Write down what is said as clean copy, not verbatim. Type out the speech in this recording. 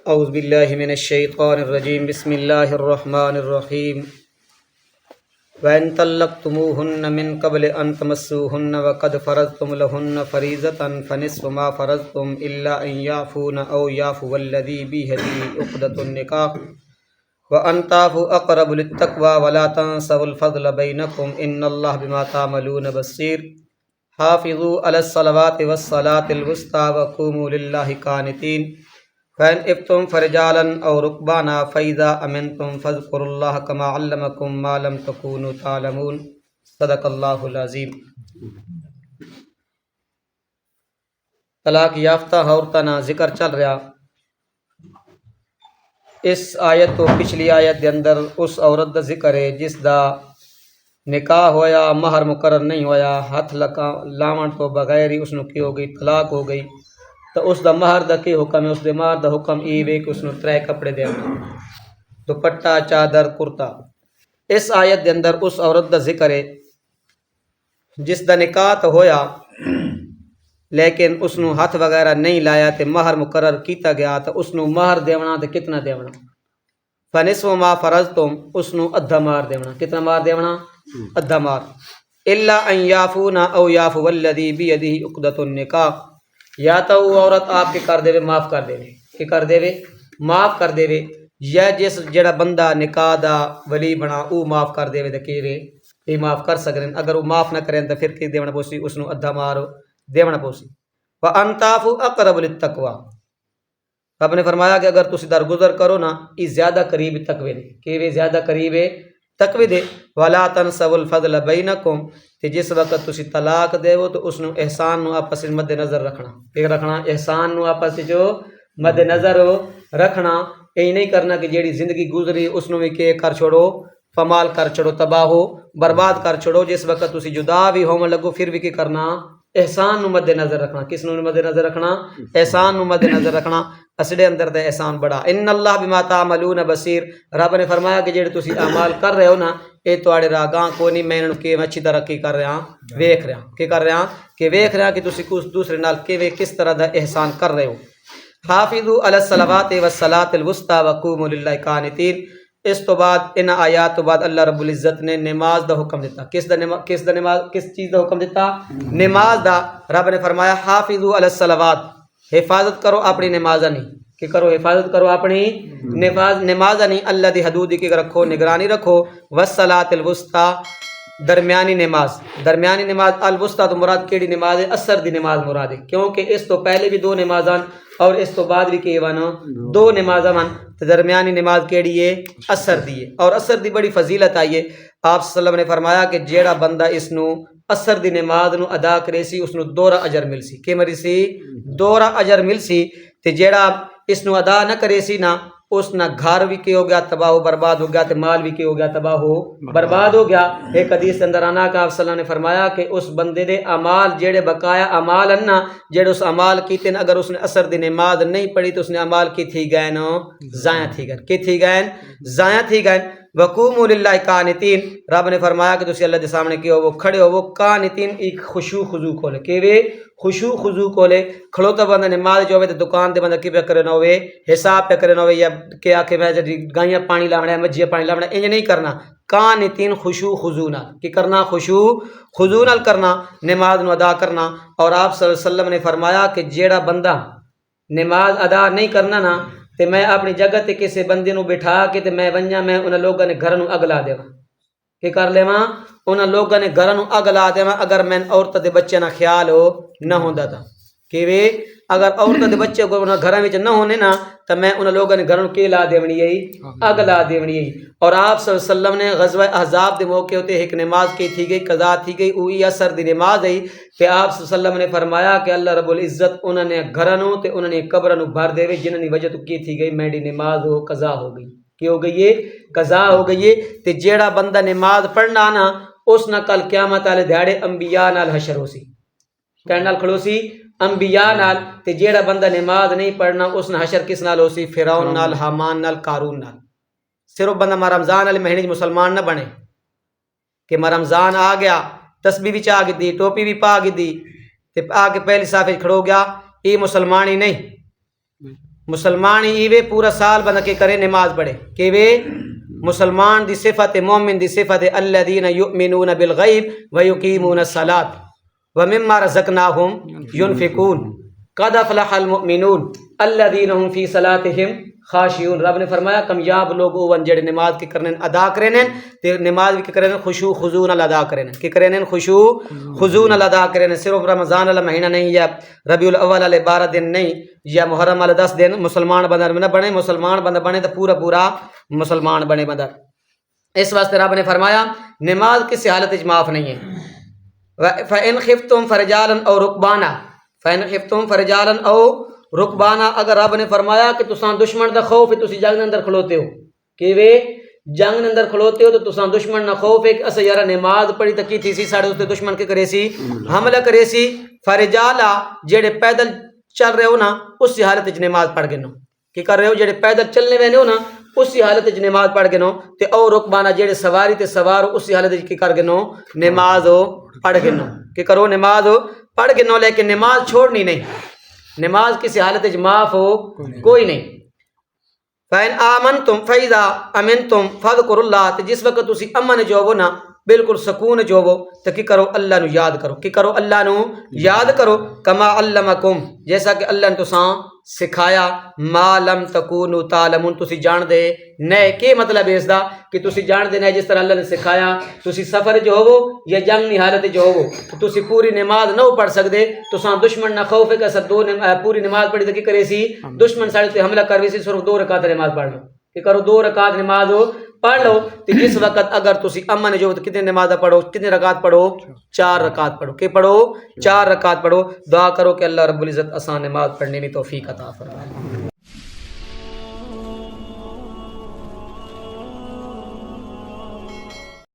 اعوذ باللہ من الشیطان الرجیم بسم اللہ الرحمن الرحیم وَإِن طَلَّقْتُمُوهُنَّ مِن قَبْلِ أَن تَمَسُّوهُنَّ وَقَدْ فَرَضْتُمْ لَهُنَّ فَرِيضَةً فَنِصْفُ مَا فَرَضْتُمْ إِلَّا أَن يَعْفُونَ أَوْ يَعْفُوَ الَّذِي بِيَدِهِ عُقْدَةُ النِّكَاحِ وَأَن تَعْفُوا أَقْرَبُ لِلتَّقْوَىٰ وَلَا تَنسَوُا الْفَضْلَ بَيْنَكُمْ إِنَّ اللَّهَ بِمَا تَعْمَلُونَ بَصِيرٌ حافظوا على الصلوات والصلاة الوسطى وقوموا لله قانتين فإن خفتم فرجالا أو ركبانا فإذا أمنتم فاذكروا الله كما علمكم ما لم تكونوا تعلمون صدق اللہ العظیم۔ طلاق یافتہ عورتاں نا ذکر چل رہا۔ اس آیت تو پچھلی آیت دے اندر اس عورت دا ذکر ہے جس دا نکاح ہویا مہر مقرر نہیں ہویا، ہاتھ لاون تو بغیر ہی اس نو کی ہو گئی، طلاق ہو گئی، تو اس دا مہر دا کی حکم ہے؟ اس دے مہر دا حکم ای وے کہ اس نو 3 کپڑے دینا، دوپٹہ، چادر، کرتا۔ اس آیت دے اندر اس عورت دا ذکر ہے جس دا نکاح تو ہویا لیکن اس نو ہاتھ وغیرہ نہیں لایا تے مہر مقرر کیتا گیا، تو اس نو مہر دیونا تے کتنا دیونا؟ فنصف ما فرضتم، اس نو ادھا مہر دیونا۔ کتنا مہر دیونا؟ ادھا مہر۔ الا ان یعفون او یعفو الذی بیدہ عقدۃ النکاح، یا تو وہ عورت آپ کے کر دے معاف کر دے، کہ کر دے معاف کر دے، یا جس جڑا بندہ نکاح دا ولی بنا او معاف کر دے تے کہ یہ معاف کر سکن۔ اگر وہ معاف نہ کریں تو پھر کہ دیونا پوسی؟ اس نو ادھا مہر دیونا پوسی۔ وَأَن تَعْفُوا أَقْرَبُ لِلتَّقْوَىٰ، رب نے فرمایا کہ اگر تسی درگزر کرو نا یہ زیادہ قریب تقوی دے، کہ وہ زیادہ قریب ہے تقوی دے۔ وَلَا تَنسَوُا الْفَضْلَ بَيْنَكُمْ، کہ جس وقت تسی طلاق دے وہ تو اس نو احسان نو آپس مد نظر رکھنا، کہ رکھنا احسان نو آپس جو مد نظر رکھنا۔ یہ نہیں کرنا کہ جیڑی زندگی گزری اس نو بھی کہ کر چھوڑو، پمال کر چھوڑو، تباہ ہو برباد کر چھوڑو۔ جس وقت تسی جدا بھی ہو لگو پھر بھی کہ کرنا احسان نو مد نظر رکھنا۔ کس نو مد نظر رکھنا؟ احسان نو مد نظر رکھنا۔ اسڑے اندر دا احسان بڑا۔ ان اللہ بما تعملون بصیر، رب نے فرمایا کہ جڑے تسی اعمال کر رہے ہو نا اے تواڈے راگاں کوئی نہیں، میں انہاں کہ اچھی طرح کی کر رہا ہاں، ویکھ رہا ہاں، کہ کر رہا ہاں کہ ویکھ رہا کہ تسی دوسرے نال کس طرح دا احسان کر رہے ہو۔ حافظوا علی الصلوات والصلاة الوسطى وقوموا للہ قانتین۔ اس تو بعد ان آیات تو بعد اللہ رب العزت نے نماز دا حکم دیتا۔ کس چیز دا حکم دیتا؟ نماز دا۔ رب نے فرمایا حافظوا علی الصلوات، حفاظت کرو اپنی نمازانی، کہ کرو حفاظت کرو اپنی نمازانی، اللہ دی حدود کی رکھو، نگرانی رکھو۔ والصلاة الوسطى، درمیانی نماز۔ درمیانی نماز الوسطی تو مراد کیڑی نماز ہے؟ عصر دی نماز مراد ہے، کیونکہ اس تو پہلے بھی 2 نمازاں اور اس تو بعد بھی کہ 2 نمازاں من، تو درمیانی نماز کیڑی ہے؟ عصر دی ہے۔ اور عصر دی بڑی فضیلت آئی ہے۔ آپ صلی اللہ علیہ وسلم نے فرمایا کہ جیڑا بندہ اس نو عصر دی نماز نو ادا کرے سی اس نو دوہرا اجر مل سی۔ کہ مری سی؟ دوہرا اجر مل سی۔ تے جیڑا اس نو ادا نہ کرے سی نا اس نہ گھر بھی کی ہو گیا تباہ و برباد ہو گیا، تے مال بھی کی ہو گیا تباہ و برباد ہو گیا۔ ایک حدیث کے اندر آنا کہ آپ صلی اللہ علیہ وسلم نے فرمایا کہ اس بندے دے اعمال جیڑے بقایا اعمال انا جیڑے اس اعمال کیتے ہیں، اگر اس نے عصر دی نماز نہیں پڑھی تو اس نے اعمال کی تھی گئے نا ضائع تھی گئے، کی تھی گئے ضائع تھی گئے۔ وقوموا للہ قانتین، رب نے فرمایا کہ تسی اللہ دے سامنے کی ہو وہ کھڑے ہو وہ قانتین، ایک خشوع خضوع کھولے، کہ وہ خشوع خضوع کھولے۔ کھڑوتا بندہ نماز جو ہوئے تو دکان دے بندہ کی پہ کرے نہ ہوئے، حساب پہ کرے نہ ہوئے، یا کہ آکھے میں گائیاں پانی لاونا ہے، مجھیاں پانی لاونا ہے، انج نہیں کرنا۔ قانتین خشوع خضوع نال، کہ کرنا خشوع خضوع نال کرنا، نماز نو ادا کرنا۔ اور آپ صلی اللہ علیہ وسلم نے فرمایا کہ جیڑا بندہ نماز ادا نہیں کرنا نا تے میں اپنی جگہ تے کسی بندے نو بٹھا کے تے میں ونجا میں انہاں لوگاں نے گھر نو اگ لا دیواں، کہ کر لیواں انہاں لوگاں نے گھر نو اگ لا دیواں اگر میں عورت دے بچے نہ خیال ہو نہ ہوندا تا، کہ وے اگر عورت دے بچے کو انہاں گھراں وچ نہ ہونے نا تو میں انہاں لوگاں نے گھر نو کی لا دیونی ہے؟ اگ لا دیونی ہے۔ اور آپ صلی اللہ علیہ وسلم نے غزوہ احزاب دے موقع ہوتے ایک نماز کی تھی گئی، قضا تھی گئی، وہی عصر دی نماز ہے کہ آپ صلی اللہ علیہ وسلم نے فرمایا کہ اللہ رب العزت انہوں نے گھراں نو تے انہوں نے قبراں نو بھر دے جنہاں دی وجہ تو کی تھی گئی میری نماز ہو قضا ہو گئی، کی ہو گئی ہے؟ قضا ہو گئی ہے۔ تے جیڑا بندہ نماز پڑھنا نا اس نہ کل قیامت والے دیہڑے انبیاء نال حشر ہو سی، کہن نال کھڑو سی انبیاء نال۔ تے جیڑا بندہ نماز نہیں پڑھنا اس نہ حشر کس نال ہو سی؟ فرعون نال، حامان نال، قارون نال۔ صرف بندہ ماہ رمضان والے مہینے مسلمان نہ بنے کہ ماہ رمضان آ گیا تسبیح بھی چاہ گئی، ٹوپی بھی پا گئی تے آ کے پہلی صف وچ کھڑو گیا، یہ مسلمان ہی نہیں، مسلمان ایوے پورا سال بندہ کے کرے نماز پڑھے کہ وے مسلمان دی صفت مومن دی صفت الذین یؤمنون بالغیب ویقیمون الصلاۃ ومما رزقناہم ینفقون قد افلح المؤمنون الذین هم فی صلاتہم خاشعون. رب نے فرمایا کامیاب لوگ ون جڑے نماز کے کرنے ادا کرنے تے نماز کے کرنے خشوع خضوع نال ادا کرنے کہ کرنے خشوع خضوع نال ادا کرنے. صرف رمضان والا مہینہ نہیں یا ربیع الاول والے 12 دن نہیں یا محرم والے 10 دن مسلمان بندہ نہ بنے. مسلمان بندہ بنے تو پورا پورا مسلمان بنے بندہ. اس واسطے رب نے فرمایا نماز کسی حالت وچ معاف نہیں ہے. فَإِنْ خِفْتُمْ فَرِجَالًا أَوْ رُكْبَانًا فَإِنْ خِفْتُمْ فَرِجَالًا أَوْ رُكْبَانًا. اگر رب نے فرمایا کہ تساں دشمن دا خوف ہے تسی جنگ دے اندر کھلوتے ہو کہ وے جنگ دے اندر کھلوتے ہو تو تساں دشمن نہ خوف ہے کہ اسا یار نماز پڑھی تے کی تھی سی ساڈے تے دشمن کے کرے سی حملہ کرے سی. فرجالا جڑے پیدل چل رہے ہو نا اس حالت وچ نماز پڑھ گنو کہ کر رہے ہو جڑے پیدل چلنے وینے ہو نا اسی حالت وچ نماز پڑھ گنو تے او رکبانا جڑے سواری تے سوار اسی حالت وچ کی کر گنو نماز پڑھ گنو کہ کرو نماز پڑھ گنو. لیکن نماز چھوڑنی نہیں. نماز کسی حالت وچ معاف ہو کوئی نہیں. فَإِنْ آمَنْتُمْ فَإِذَا أَمِنْتُمْ فَاذْكُرُوا اللَّهَ. تے جس وقت تسی امن جو ہو نا بالکل سکون جو ہو تو کی کرو اللہ نو یاد کرو کہ کرو اللہ نو یاد کرو کما علمکم جیسا کہ اللہ نے تساں سکھایا ما لم تکونوا تعلمون تسی جان دے نئے. کہ مطلب ہے اس دا کہ تسی جان دے نئے جس طرح اللہ نے سکھایا تسی سفر جو ہو یا جنگ نی حالت جو ہو تسی پوری نماز نہ پڑھ سکدے تساں دشمن نہ خوف ہے کہ اسا پوری نماز پڑھی تے کی کرے سی دشمن ساڈے تے حملہ کروے سی صرف 2 رکعت نماز پڑھ لو کہ کرو 2 رکعت نماز پڑھ لو. تو جس وقت اگر تسی امن جو تو کتنے نماز پڑھو کتنے رکعت پڑھو 4 رکعت پڑھو کہ پڑھو 4 رکعت پڑھو. دعا کرو کہ اللہ رب العزت آسان نماز پڑھنے کی توفیق عطا فرمائے.